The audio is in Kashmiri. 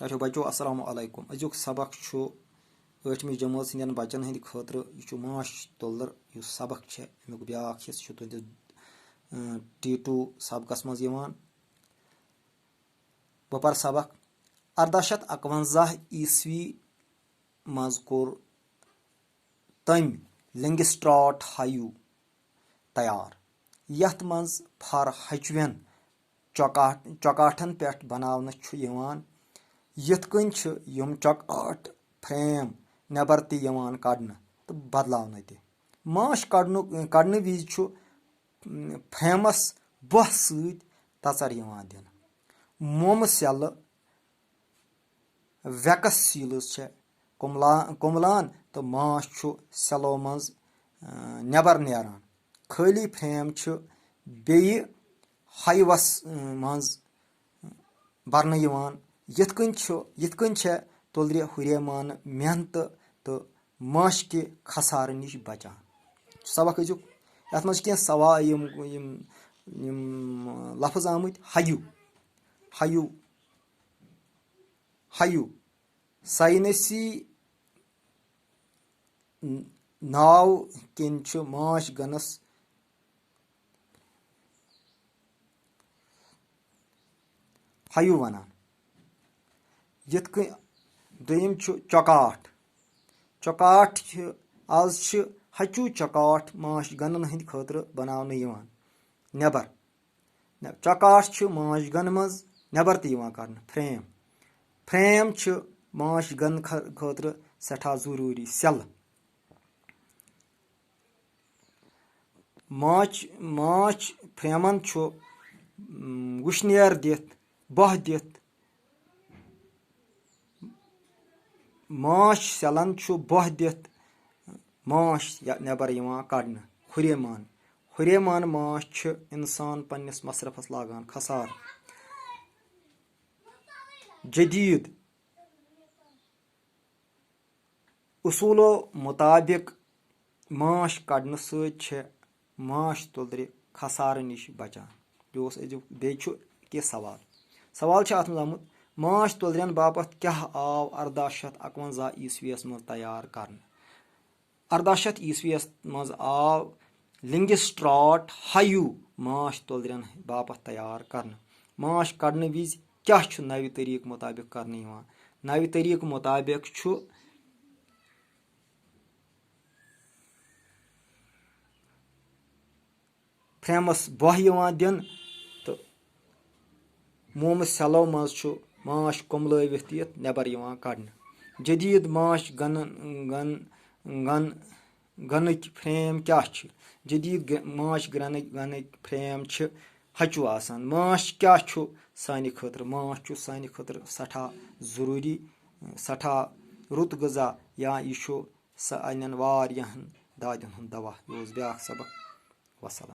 तो बचो अस्सलाम वालेकुम। अजुक सबक 8वीं जमात हंदन बचन हंद खतर यह माश तुल्दर यह सबक अमुक ब्या हिस्स तुंदिस T2 सबकस मज बह पर सबक 1851 ईस्वी मज कोर तम लिंगस्ट्राट हायू तैयार यथ मज फर हचवेन चौकाठन पे बनावन यथ कन यम चौकाट फ्रेम नबर तन कड़न तो बदलावन ते माश कड़न विज फ्रेमस बह सचर दिन मोम सेल वैक्स सील्स कुमलान तो माश सेलो मज नबर नेरान खाली फ्रेम बे हाइवस मज भरन यथ कन तुल्दर हुरेमान मेहनत तो माश के खसार नश बचान सबक अजुक यथ मज कह सवाल लफ्ज आमुत हायू हायू हायू साइनसी नाव किन माश गनस हायू वनान यथ दोयम चौकाठ चौकाठ आज हचू चौकाठ माश गनन हंद खतर बनावन नबर चौकाठ माश गन मज नबर तन फ्रेम फ्रेम माश गन खतर सठा जरूरी सेल माच फ्रेमन वुशनेर दिथ बह दिथ माश सेलन बह दिथ माश नबर कड़न हुरेमान माश इंसान पन्नस मसरफस लागान खसार जदीद उसूलो मुताबिक माश कड़न माश तुल्दर खसार नश बचान बे कह सवाल अत आमुत माश तुल्दरन बापत क्या आव 1851 ईस्वी मज तैयार कर 1800 ईस्वी मज आव लिंगस्ट्राट हायू माश तुल्दरन बापत तैयार कर माश कड़न विज क्या नव तरीक मुताबिक कर नव तरीक मुताबिक फ्रेमस बह दिन तो मोम सेलो मज माश कुमलवित दिथ नबर कड़न जदीद माश गनक फ्रेम क्या जदीद माश गनक फ्रेम हचू आसान माश क्या सानि खतर सठा जरूरी सठा रुत गजा या यह अन वारियाहन दादन हंद दवा यह ब्या सबक वसलाम।